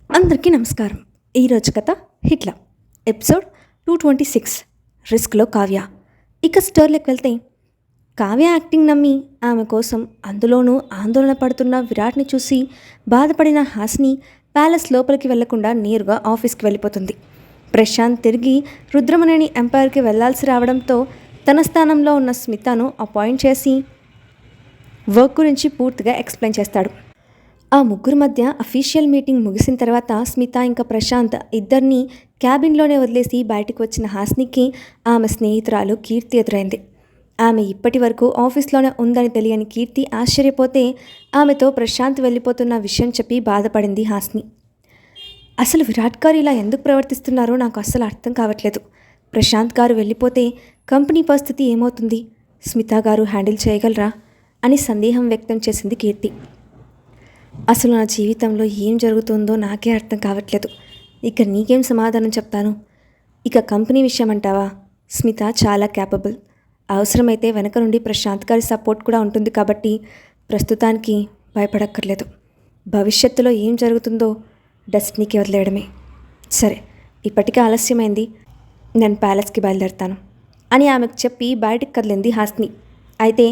అందరికీ నమస్కారం. ఈరోజు కథ హిట్లర్ ఎపిసోడ్ 226 రిస్క్లో కావ్య. ఇక స్టోరీలోకి వెళ్తే కావ్య యాక్టింగ్ నమ్మి ఆమె కోసం అందులోనూ ఆందోళన పడుతున్న విరాట్ని చూసి బాధపడిన హాసిని ప్యాలెస్ లోపలికి వెళ్లకుండా నేరుగా ఆఫీస్కి వెళ్ళిపోతుంది. ప్రశాంత్ తిరిగి రుద్రమనేని ఎంపైర్కి వెళ్లాల్సి రావడంతో తన స్థానంలో ఉన్న స్మితను అపాయింట్ చేసి వర్క్ గురించి పూర్తిగా ఎక్స్ప్లెయిన్ చేస్తాడు. ఆ ముగ్గురు మధ్య అఫీషియల్ మీటింగ్ ముగిసిన తర్వాత స్మిత ఇంకా ప్రశాంత్ ఇద్దరిని క్యాబిన్లోనే వదిలేసి బయటకు వచ్చిన హాసినికి ఆమె స్నేహితురాలు కీర్తి ఎదురైంది. ఆమె ఇప్పటి వరకు ఆఫీస్లోనే ఉందని తెలియని కీర్తి ఆశ్చర్యపోతే ఆమెతో ప్రశాంత్ వెళ్ళిపోతున్న విషయం చెప్పి బాధపడింది హాసిని. అసలు విరాట్ గారు ఇలా ఎందుకు ప్రవర్తిస్తున్నారో నాకు అస్సలు అర్థం కావట్లేదు. ప్రశాంత్ గారు వెళ్ళిపోతే కంపెనీ పరిస్థితి ఏమవుతుంది? స్మిత గారు హ్యాండిల్ చేయగలరా అని సందేహం వ్యక్తం చేసింది కీర్తి. అసలు నా జీవితంలో ఏం జరుగుతుందో నాకే అర్థం కావట్లేదు. ఇక నీకేం సమాధానం చెప్తాను? ఇక కంపెనీ విషయం అంటావా? స్మిత చాలా క్యాపబుల్. అవసరమైతే వెనక నుండి ప్రశాంత్ గారి సపోర్ట్ కూడా ఉంటుంది కాబట్టి ప్రస్తుతానికి భయపడక్కర్లేదు. భవిష్యత్తులో ఏం జరుగుతుందో డెస్టినీకి వదిలేయడమే. సరే, ఇప్పటికే ఆలస్యమైంది, నేను ప్యాలెస్కి బయలుదేరుతాను అని ఆమెకు చెప్పి బయటికి కదిలింది హాసిని. అయితే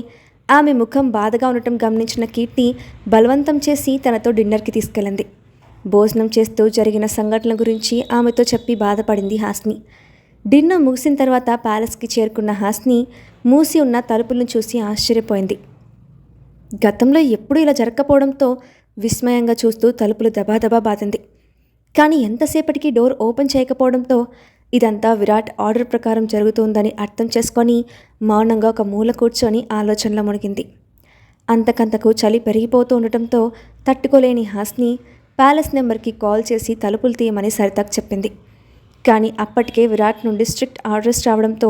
ఆమె ముఖం బాధగా ఉండటం గమనించిన కీర్తి బలవంతం చేసి తనతో డిన్నర్కి తీసుకెళ్ళింది. భోజనం చేస్తూ జరిగిన సంఘటనల గురించి ఆమెతో చెప్పి బాధపడింది హాసిని. డిన్నర్ ముగిసిన తర్వాత ప్యాలెస్కి చేరుకున్న హాసిని మూసి ఉన్న తలుపులను చూసి ఆశ్చర్యపోయింది. గతంలో ఎప్పుడూ ఇలా జరగకపోవడంతో విస్మయంగా చూస్తూ తలుపులు దబాదబా బాధింది. కానీ ఎంతసేపటికి డోర్ ఓపెన్ చేయకపోవడంతో ఇదంతా విరాట్ ఆర్డర్ ప్రకారం జరుగుతుందని అర్థం చేసుకొని మౌనంగా ఒక మూల కూర్చొని ఆలోచనలో మునిగింది. అంతకంతకు చలి పెరిగిపోతూ ఉండటంతో తట్టుకోలేని హాసిని ప్యాలెస్ నెంబర్కి కాల్ చేసి తలుపులు తీయమని సరితకు చెప్పింది. కానీ అప్పటికే విరాట్ నుండి స్ట్రిక్ట్ ఆర్డర్స్ రావడంతో,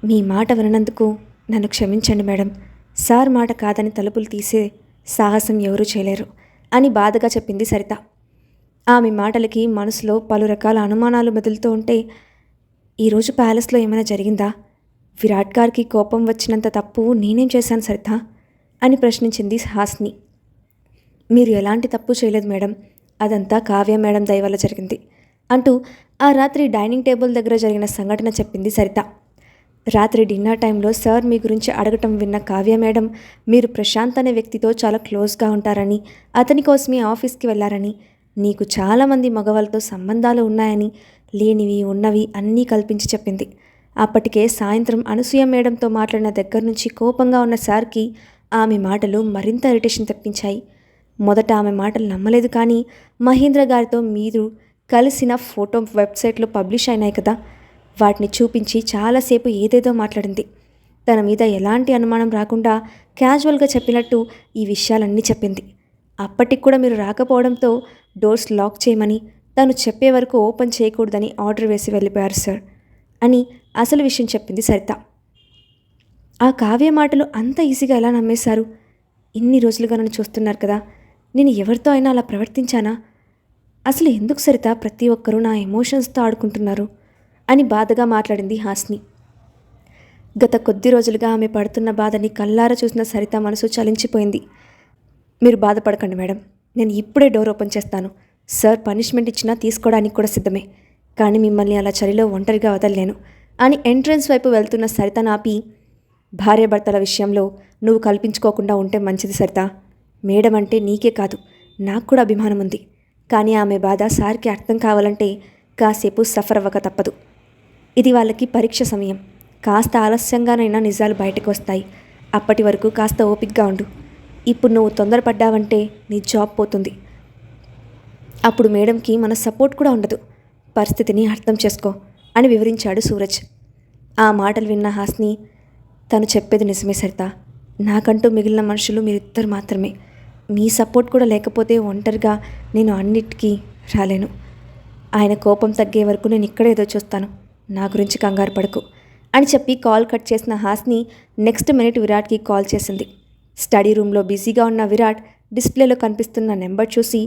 మీ మాట వినందుకు నన్ను క్షమించండి మేడం, సార్ మాట కాదని తలుపులు తీసే సాహసం ఎవరూ చేయలేరు అని బాధగా చెప్పింది సరిత. ఆమె మాటలకి మనసులో పలు రకాల అనుమానాలు మెదులుతూ ఉంటే, ఈరోజు ప్యాలెస్లో ఏమైనా జరిగిందా? విరాట్ గారికి కోపం వచ్చినంత తప్పు నేనేం చేశాను సరిత అని ప్రశ్నించింది హాసిని. మీరు ఎలాంటి తప్పు చేయలేదు మేడం, అదంతా కావ్య మేడం దయ వల్ల జరిగింది అంటూ ఆ రాత్రి డైనింగ్ టేబుల్ దగ్గర జరిగిన సంఘటన చెప్పింది సరిత. రాత్రి డిన్నర్ టైంలో సార్ మీ గురించి అడగటం విన్న కావ్య మేడం, మీరు ప్రశాంత్ అనే వ్యక్తితో చాలా క్లోజ్గా ఉంటారని, అతని కోసమే ఆఫీస్కి వెళ్ళారని, నీకు చాలామంది మగవాళ్ళతో సంబంధాలు ఉన్నాయని, లేనివి ఉన్నవి అన్నీ కల్పించి చెప్పింది. అప్పటికే సాయంత్రం అనసూయ మేడంతో మాట్లాడిన దగ్గర నుంచి కోపంగా ఉన్న సార్కి ఆమె మాటలు మరింత ఇరిటేషన్ తెప్పించాయి. మొదట ఆమె మాటలు నమ్మలేదు, కానీ మహేంద్ర గారితో మీరు కలిసిన ఫోటో వెబ్సైట్లో పబ్లిష్ అయినాయి కదా, వాటిని చూపించి చాలాసేపు ఏదేదో మాట్లాడింది. తన మీద ఎలాంటి అనుమానం రాకుండా క్యాజువల్గా చెప్పినట్టు ఈ విషయాలన్నీ చెప్పింది. అప్పటికి కూడా మీరు రాకపోవడంతో డోర్స్ లాక్ చేయమని, తను చెప్పే వరకు ఓపెన్ చేయకూడదని ఆర్డర్ వేసి వెళ్ళిపోయారు సార్ అని అసలు విషయం చెప్పింది సరిత. ఆ కావ్య మాటలు అంత ఈజీగా ఎలా నమ్మేశారు? ఇన్ని రోజులుగా నన్ను చూస్తున్నారు కదా, నేను ఎవరితో అయినా అలా ప్రవర్తించానా? అసలు ఎందుకు సరిత ప్రతి ఒక్కరూ నా ఎమోషన్స్తో ఆడుకుంటున్నారు అని బాధగా మాట్లాడింది హాసిని. గత కొద్ది రోజులుగా ఆమె పడుతున్న బాధని కళ్ళారా చూసిన సరిత మనసు చలించిపోయింది. మీరు బాధపడకండి మేడం, నేను ఇప్పుడే డోర్ ఓపెన్ చేస్తాను. సార్ పనిష్మెంట్ ఇచ్చినా తీసుకోవడానికి కూడా సిద్ధమే, కానీ మిమ్మల్ని అలా చలిలో ఒంటరిగా వదలలేను అని ఎంట్రన్స్ వైపు వెళ్తున్న సరితను ఆపి, భార్యాభర్తల విషయంలో నువ్వు కల్పించుకోకుండా ఉంటే మంచిది సరిత. మేడం అంటే నీకే కాదు, నాకు కూడా అభిమానం ఉంది. కానీ ఆమె బాధ సార్కి అర్థం కావాలంటే కాసేపు సఫర్ అవ్వక తప్పదు. ఇది వాళ్ళకి పరీక్ష సమయం. కాస్త ఆలస్యంగానైనా నిజాలు బయటకు వస్తాయి. అప్పటి వరకు కాస్త ఓపికగా ఉండు. ఇప్పుడు నువ్వు తొందరపడ్డావంటే నీ జాబ్ పోతుంది. అప్పుడు మేడంకి మన సపోర్ట్ కూడా ఉండదు. పరిస్థితిని అర్థం చేసుకో అని వివరించాడు సూరజ్. ఆ మాటలు విన్న హాసిని, తను చెప్పేది నిజమే సరిత, నాకంటూ మిగిలిన మనుషులు మీరిద్దరు మాత్రమే. మీ సపోర్ట్ కూడా లేకపోతే ఒంటరిగా నేను అన్నిటికీ రాలేను. ఆయన కోపం తగ్గే వరకు నేను ఇక్కడే ఎదురు చూస్తాను, నా గురించి కంగారు పడకు అని చెప్పి కాల్ కట్ చేసిన హాసిని నెక్స్ట్ మినిట్ విరాట్కి కాల్ చేసింది. స్టడీ రూమ్లో బిజీగా ఉన్న విరాట్ డిస్ప్లేలో కనిపిస్తున్న నెంబర్ చూసి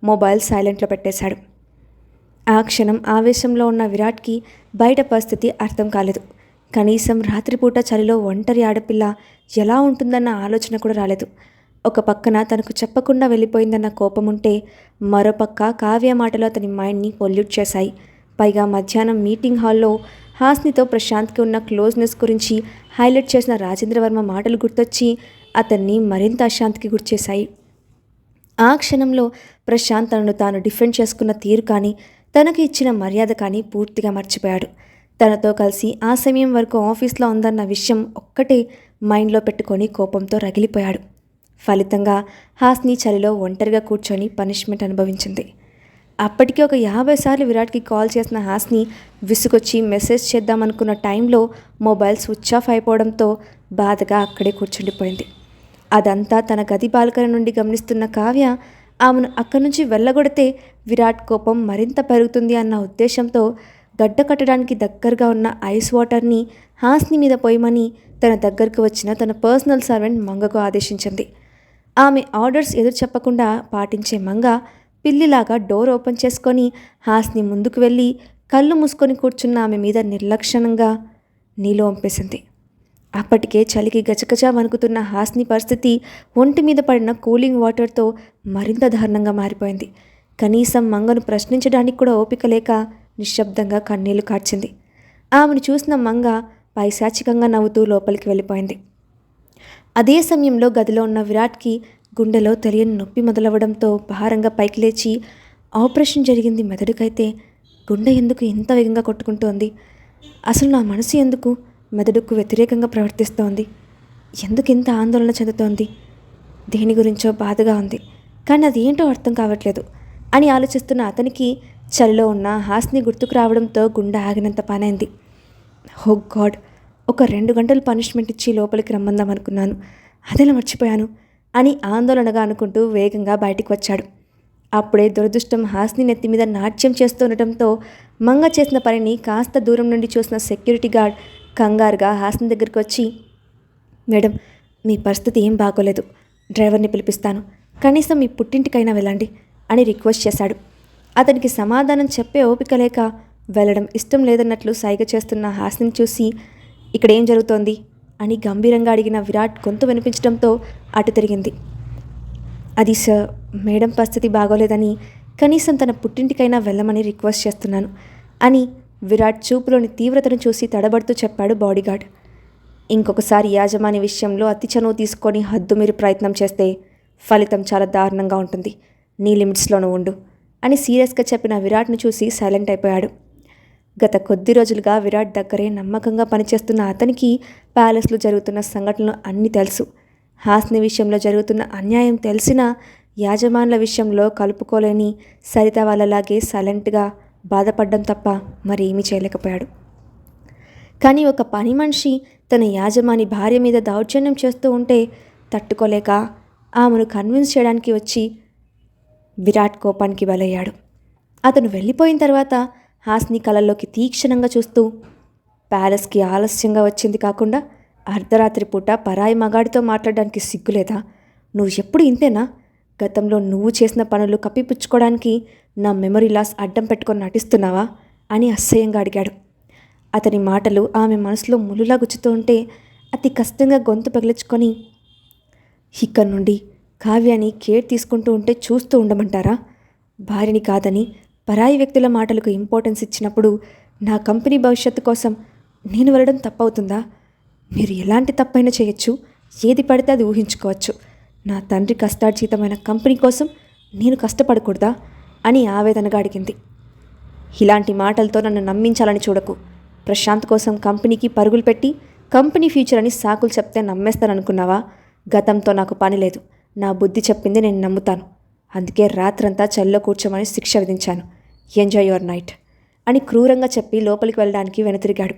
మొబైల్ సైలెంట్లో పెట్టేశాడు. ఆ క్షణం ఆవేశంలో ఉన్న విరాట్కి బయట పరిస్థితి అర్థం కాలేదు. కనీసం రాత్రిపూట చలిలో ఒంటరి ఆడపిల్ల ఎలా ఉంటుందన్న ఆలోచన కూడా రాలేదు. ఒక పక్కన తనకు చెప్పకుండా వెళ్ళిపోయిందన్న కోపం ఉంటే, మరోపక్క కావ్య మాటలు అతని మైండ్ని పొల్యూట్ చేశాయి. పైగా మధ్యాహ్నం మీటింగ్ హాల్లో హాస్నితో ప్రశాంత్కి ఉన్న క్లోజ్నెస్ గురించి హైలైట్ చేసిన రాజేంద్రవర్మ మాటలు గుర్తొచ్చి అతన్ని మరింత అశాంతికి గురిచేశాయి. ఆ క్షణంలో ప్రశాంత్ తనను తాను డిఫెండ్ చేసుకున్న తీరు కానీ, తనకి ఇచ్చిన మర్యాద కానీ పూర్తిగా మర్చిపోయాడు. తనతో కలిసి ఆ సమయం వరకు ఆఫీస్లో ఉందన్న విషయం ఒక్కటే మైండ్లో పెట్టుకొని కోపంతో రగిలిపోయాడు. ఫలితంగా హాస్ని చలిలో ఒంటరిగా కూర్చొని పనిష్మెంట్ అనుభవించింది. అప్పటికే ఒక 50 సార్లు విరాట్కి కాల్ చేసిన హాస్ని విసుగొచ్చి మెసేజ్ చేద్దామనుకున్న టైంలో మొబైల్ స్విచ్ ఆఫ్ అయిపోవడంతో బాధగా అక్కడే కూర్చుండిపోయింది. అదంతా తన గది బాల్కనీ నుండి గమనిస్తున్న కావ్య ఆమెను అక్కడి నుంచి వెళ్ళగొడితే విరాట్ కోపం మరింత పెరుగుతుంది అన్న ఉద్దేశంతో గడ్డ కట్టడానికి దగ్గరగా ఉన్న ఐస్ వాటర్ని హాస్ని మీద పోయమని తన దగ్గరకు వచ్చిన తన పర్సనల్ సర్వెంట్ మంగకు ఆదేశించింది. ఆమె ఆర్డర్స్ ఎదురు చెప్పకుండా పాటించే మంగ పిల్లిలాగా డోర్ ఓపెన్ చేసుకొని హాస్ని ముందుకు వెళ్ళి కళ్ళు మూసుకొని కూర్చున్న ఆమె మీద నిర్లక్షణంగా నీళ్ళు వంపేసింది. అప్పటికే చలికి గజగజ వణుకుతున్న హాస్ని పరిస్థితి ఒంటి మీద పడిన కూలింగ్ వాటర్తో మరింత దారుణంగా మారిపోయింది. కనీసం మంగను ప్రశ్నించడానికి కూడా ఓపిక లేక నిశ్శబ్దంగా కన్నీళ్లు కార్చింది. ఆమెను చూసిన మంగ పైశాచికంగా నవ్వుతూ లోపలికి వెళ్ళిపోయింది. అదే సమయంలో గదిలో ఉన్న విరాట్కి గుండెలో తెలియని నొప్పి మొదలవడంతో భారంగా పైకి లేచి, ఆపరేషన్ జరిగింది మెదడుకైతే గుండె ఎందుకు ఇంత వేగంగా కొట్టుకుంటోంది? అసలు నా మనసు ఎందుకు మెదడుకు వ్యతిరేకంగా ప్రవర్తిస్తోంది? ఎందుకు ఇంత ఆందోళన చెందుతోంది? దేని గురించో బాధగా ఉంది, కానీ అది ఏంటో అర్థం కావట్లేదు అని ఆలోచిస్తున్న అతనికి చలిలో ఉన్న హాస్ని గుర్తుకు రావడంతో గుండె ఆగినంత పనైంది. ఓ గాడ్, ఒక 2 గంటలు పనిష్మెంట్ ఇచ్చి లోపలికి రమ్మందాం అనుకున్నాను, అదెలా మర్చిపోయాను అని ఆందోళనగా అనుకుంటూ వేగంగా బయటికి వచ్చాడు. అప్పుడే దురదృష్టం హాస్ని నెత్తి మీద నాట్యం చేస్తుండటంతో మంగ చేసిన పనిని కాస్త దూరం నుండి చూసిన సెక్యూరిటీ గార్డ్ కంగారుగా హాస్ని దగ్గరికి వచ్చి, మేడం, మీ పరిస్థితి ఏం బాగోలేదు, డ్రైవర్ని పిలిపిస్తాను, కనీసం మీ పుట్టింటికైనా వెళ్ళండి అని రిక్వెస్ట్ చేశాడు. అతనికి సమాధానం చెప్పే ఓపిక లేక వెళ్ళడం ఇష్టం లేదన్నట్లు సైగ చేస్తున్న హాస్ని చూసి, ఇక్కడేం జరుగుతోంది అని గంభీరంగా అడిగిన విరాట్ గొంతు వినిపించడంతో అటు తిరిగింది. అది సార్, మేడం పరిస్థితి బాగోలేదని కనీసం తన పుట్టింటికైనా వెళ్ళమని రిక్వెస్ట్ చేస్తున్నాను అని విరాట్ చూపులోని తీవ్రతను చూసి తడబడుతూ చెప్పాడు బాడీగార్డ్. ఇంకొకసారి యాజమాని విషయంలో అతి చనువు తీసుకొని హద్దుమీరి ప్రయత్నం చేస్తే ఫలితం చాలా దారుణంగా ఉంటుంది, నీ లిమిట్స్లోనూ ఉండు అని సీరియస్గా చెప్పిన విరాట్ను చూసి సైలెంట్ అయిపోయాడు. గత కొద్ది రోజులుగా విరాట్ దగ్గరే నమ్మకంగా పనిచేస్తున్న అతనికి ప్యాలెస్లో జరుగుతున్న సంఘటనలు అన్నీ తెలుసు. హాస్ని విషయంలో జరుగుతున్న అన్యాయం తెలిసినా యాజమానుల విషయంలో కలుపుకోలేని సరిత వాళ్ళలాగే సైలెంట్గా బాధపడడం తప్ప మరేమీ చేయలేకపోయాడు. కానీ ఒక పని మనిషి తన యాజమాని భార్య మీద దౌర్జన్యం చేస్తూ ఉంటే తట్టుకోలేక ఆమెను కన్విన్స్ చేయడానికి వచ్చి విరాట్ కోపానికి బలయ్యాడు. అతను వెళ్ళిపోయిన తర్వాత హాస్ని కళ్ళల్లోకి తీక్షణంగా చూస్తూ, ప్యాలెస్కి ఆలస్యంగా వచ్చింది కాకుండా అర్ధరాత్రి పూట పరాయి మగాడితో మాట్లాడడానికి సిగ్గులేదా? నువ్వు ఎప్పుడు ఇంతేనా? గతంలో నువ్వు చేసిన పనులు కప్పిపుచ్చుకోవడానికి నా మెమరీ లాస్ అడ్డం పెట్టుకొని నటిస్తున్నావా అని అసహ్యంగా అడిగాడు. అతని మాటలు ఆమె మనసులో ములులా గుచ్చుతూ ఉంటే అతి కష్టంగా గొంతు పగిలించుకొని, ఇక్కడి నుండి కావ్యాని కేర్ తీసుకుంటూ ఉంటే చూస్తూ ఉండమంటారా? భార్యని కాదని పరాయి వ్యక్తుల మాటలకు ఇంపార్టెన్స్ ఇచ్చినప్పుడు నా కంపెనీ భవిష్యత్తు కోసం నేను వెళ్ళడం తప్పవుతుందా? మీరు ఎలాంటి తప్పైనా చేయొచ్చు, ఏది పడితే అది ఊహించుకోవచ్చు. నా తండ్రి కష్టార్జితమైన కంపెనీ కోసం నేను కష్టపడకూడదా అని ఆవేదనగా అడిగింది. ఇలాంటి మాటలతో నన్ను నమ్మించాలని చూడకు. ప్రశాంత్ కోసం కంపెనీకి పరుగులు పెట్టి కంపెనీ ఫ్యూచర్ అని సాకులు చెప్తే నమ్మేస్తాననుకున్నావా? గతంతో నాకు పని లేదు, నా బుద్ధి చెప్పింది నేను నమ్ముతాను. అందుకే రాత్రంతా చలిలో కూర్చోమని శిక్ష విధించాను. ఎంజాయ్ యువర్ నైట్ అని క్రూరంగా చెప్పి లోపలికి వెళ్ళడానికి వెనుతిరిగాడు.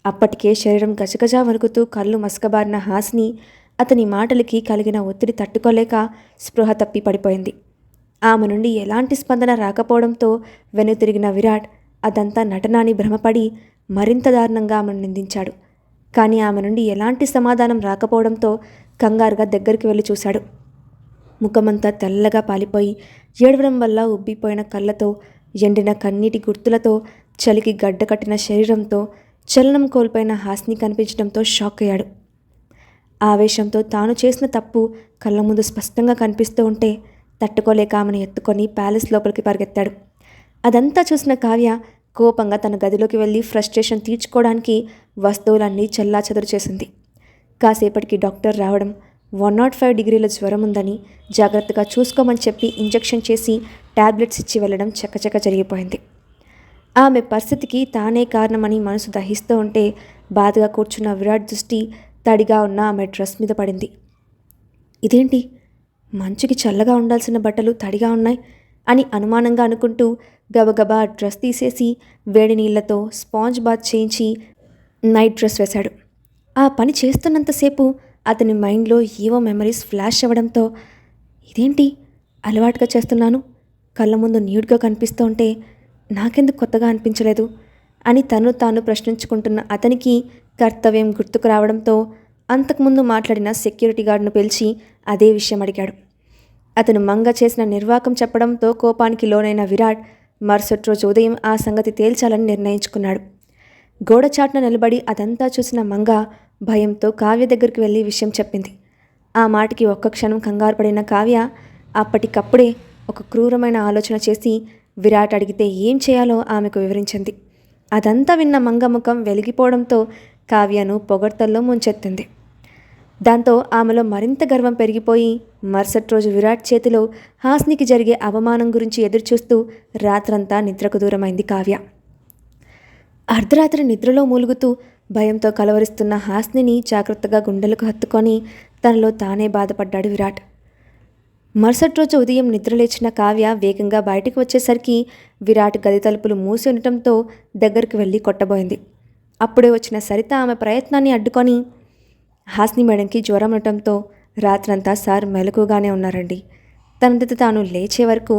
అప్పటికే శరీరం గజగజ వణుకుతూ కళ్ళు మసకబారిన హాస్ని అతని మాటలకి కలిగిన ఒత్తిడి తట్టుకోలేక స్పృహ తప్పి పడిపోయింది. ఆమె నుండి ఎలాంటి స్పందన రాకపోవడంతో వెనుతిరిగిన విరాట్ అదంతా నటనాని భ్రమపడి మరింత దారుణంగా ఆమెను నిందించాడు. కానీ ఆమె నుండి ఎలాంటి సమాధానం రాకపోవడంతో కంగారుగా దగ్గరికి వెళ్ళి చూశాడు. ముఖమంతా తెల్లగా పాలిపోయి ఏడవడం వల్ల ఉబ్బిపోయిన కళ్ళతో, ఎండిన కన్నీటి గుర్తులతో, చలికి గడ్డ కట్టిన శరీరంతో చలనం కోల్పోయిన హాస్ని కనిపించడంతో షాక్ అయ్యాడు. ఆవేశంతో తాను చేసిన తప్పు కళ్ళ ముందు స్పష్టంగా కనిపిస్తూ ఉంటే తట్టుకోలేక ఆమెను ఎత్తుకొని ప్యాలెస్ లోపలికి పరిగెత్తాడు. అదంతా చూసిన కావ్య కోపంగా తన గదిలోకి వెళ్ళి ఫ్రస్ట్రేషన్ తీర్చుకోవడానికి వస్తువులన్నీ చెల్లాచెదరు చేసింది. కాసేపటికి డాక్టర్ రావడం, 105 డిగ్రీల జ్వరం ఉందని జాగ్రత్తగా చూసుకోమని చెప్పి ఇంజెక్షన్ చేసి టాబ్లెట్స్ ఇచ్చి వెళ్ళడం చకచక జరిగిపోయింది. ఆమె పరిస్థితికి తానే కారణమని మనసు దహిస్తూ ఉంటే బాధగా కూర్చున్న విరాట్ దృష్టి తడిగా ఉన్న ఆమె డ్రెస్ మీద పడింది. ఇదేంటి, మంచుకి చల్లగా ఉండాల్సిన బట్టలు తడిగా ఉన్నాయి అని అనుమానంగా అనుకుంటూ గబగబా డ్రెస్ తీసేసి వేడి నీళ్లతో స్పాంజ్ బాత్ చేయించి నైట్ డ్రెస్ వేశాడు. ఆ పని చేస్తున్నంతసేపు అతని మైండ్లో ఏవో మెమరీస్ ఫ్లాష్ అవ్వడంతో ఇదేంటి అలవాటుగా చేస్తున్నాను, కళ్ళ ముందు న్యూడ్గా కనిపిస్తూ ఉంటే నాకెందుకు కొత్తగా అనిపించలేదు అని తను తాను ప్రశ్నించుకుంటున్న అతనికి కర్తవ్యం గుర్తుకు రావడంతో అంతకుముందు మాట్లాడిన సెక్యూరిటీ గార్డును పిలిచి అదే విషయం అడిగాడు. అతను మంగ చేసిన నిర్వాకం చెప్పడంతో కోపానికి లోనైన విరాట్ మరుసటి రోజు ఉదయం ఆ సంగతి తేల్చాలని నిర్ణయించుకున్నాడు. గోడచాటున నిలబడి అదంతా చూసిన మంగ భయంతో కావ్య దగ్గరికి వెళ్ళి విషయం చెప్పింది. ఆ మాటకి ఒక్క క్షణం కంగారు పడిన కావ్య అప్పటికప్పుడే ఒక క్రూరమైన ఆలోచన చేసి విరాట్ అడిగితే ఏం చేయాలో ఆమెకు వివరించింది. అదంతా విన్న మంగ ముఖం వెలిగిపోవడంతో కావ్యను పొగడ్తల్లో ముంచెత్తింది. దాంతో ఆమెలో మరింత గర్వం పెరిగిపోయి మరుసటి రోజు విరాట్ చేతిలో హాస్నికి జరిగే అవమానం గురించి ఎదురుచూస్తూ రాత్రంతా నిద్రకు దూరమైంది కావ్య. అర్ధరాత్రి నిద్రలో మూలుగుతూ భయంతో కలవరిస్తున్న హాస్నిని జాగ్రత్తగా గుండెలకు హత్తుకొని తనలో తానే బాధపడ్డాడు విరాట్. మరుసటి రోజు ఉదయం నిద్రలేచిన కావ్య వేగంగా బయటకు వచ్చేసరికి విరాట్ గది తలుపులు మూసి ఉండటంతో దగ్గరికి వెళ్ళి కొట్టబోయింది. అప్పుడే వచ్చిన సరిత ఆమె ప్రయత్నాన్ని అడ్డుకొని, హాస్ని మేడంకి జ్వరం ఉండటంతో రాత్రంతా సార్ మెలకుగానే ఉన్నారండి, తనంతట తాను లేచే వరకు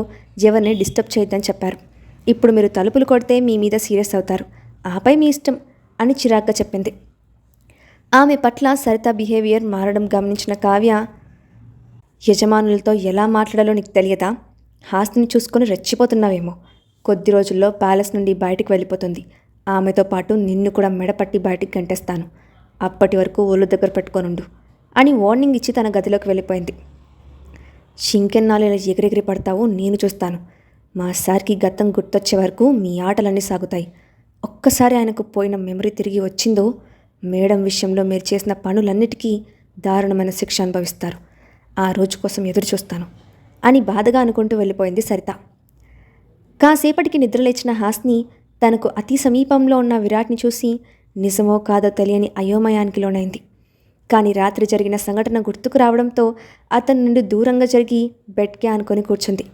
ఎవరిని డిస్టర్బ్ చేయొద్దని చెప్పారు. ఇప్పుడు మీరు తలుపులు కొడితే మీ మీద సీరియస్ అవుతారు, ఆపై మీ ఇష్టం అని చిరాగ్గా చెప్పింది. ఆమె పట్ల సరిత బిహేవియర్ మారడం గమనించిన కావ్య, యజమానులతో ఎలా మాట్లాడాలో నీకు తెలియదా? హాస్ని చూసుకొని రెచ్చిపోతున్నావేమో, కొద్ది రోజుల్లో ప్యాలెస్ నుండి బయటికి వెళ్ళిపోతుంది, ఆమెతో పాటు నిన్ను కూడా మెడపట్టి బయటికి గంటేస్తాను, అప్పటి వరకు ఒళ్ళు దగ్గర పెట్టుకోనుండు అని వార్నింగ్ ఇచ్చి తన గదిలోకి వెళ్ళిపోయింది. ఇంకెన్నాళ్ళు ఇలా ఎగిరెగిరి పడతావో నేను చూస్తాను, మా సార్కి గతం గుర్తొచ్చే వరకు మీ ఆటలన్నీ సాగుతాయి, ఒక్కసారి ఆయనకు పోయిన మెమరీ తిరిగి వచ్చిందో మేడం విషయంలో మీరు చేసిన పనులన్నిటికీ దారుణమైన శిక్ష అనుభవిస్తారు, ఆ రోజు కోసం ఎదురు చూస్తాను అని బాధగా అనుకుంటూ వెళ్ళిపోయింది సరిత. కాసేపటికి నిద్రలేచిన హాస్ని తనకు అతి సమీపంలో ఉన్న విరాట్ని చూసి నిజమో కాదో తెలియని అయోమయానికి లోనైంది. కానీ రాత్రి జరిగిన సంఘటన గుర్తుకు రావడంతో అతని నుండి దూరంగా జరిగి బెడ్కి ఆనుకొని కూర్చుంది.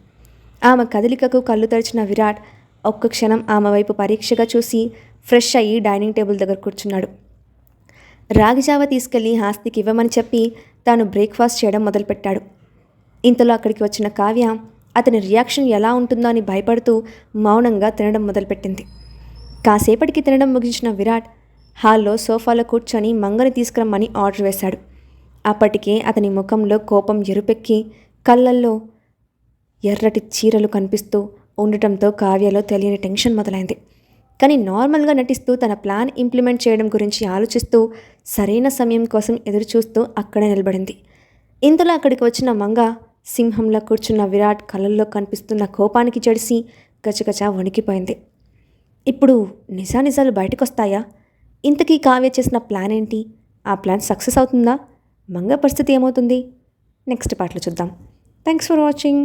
ఆమె కదలికకు కళ్ళు తెరిచిన విరాట్ ఒక్క క్షణం ఆమె వైపు పరీక్షగా చూసి ఫ్రెష్ అయ్యి డైనింగ్ టేబుల్ దగ్గర కూర్చున్నాడు. రాగిజావ తీసుకెళ్లి హాస్నికి ఇవ్వమని చెప్పి తాను బ్రేక్ఫాస్ట్ చేయడం మొదలుపెట్టాడు. ఇంతలో అక్కడికి వచ్చిన కావ్య అతని రియాక్షన్ ఎలా ఉంటుందో అని భయపడుతూ మౌనంగా తినడం మొదలుపెట్టింది. కాసేపటికి తినడం ముగించిన విరాట్ హాల్లో సోఫాలో కూర్చొని మంగని తీసుకురమ్మని ఆర్డర్ వేశాడు. అప్పటికే అతని ముఖంలో కోపం ఎరుపెక్కి కళ్ళల్లో ఎర్రటి చీరలు కనిపిస్తూ ఉండటంతో కావ్యలో తెలియని టెన్షన్ మొదలైంది. కానీ నార్మల్గా నటిస్తూ తన ప్లాన్ ఇంప్లిమెంట్ చేయడం గురించి ఆలోచిస్తూ సరైన సమయం కోసం ఎదురుచూస్తూ అక్కడే నిలబడింది. ఇంతలో అక్కడికి వచ్చిన మంగ సింహంలో కూర్చున్న విరాట్ కళ్ళల్లో కనిపిస్తున్న కోపానికి జడిసి గచగచ వణికిపోయింది. ఇప్పుడు నిజానిజాలు బయటకొస్తాయా? ఇంతకీ కావ్య చేసిన ప్లాన్ ఏంటి? ఆ ప్లాన్ సక్సెస్ అవుతుందా? మంగ పరిస్థితి ఏమవుతుంది? నెక్స్ట్ పార్ట్లో చూద్దాం. Thanks for watching.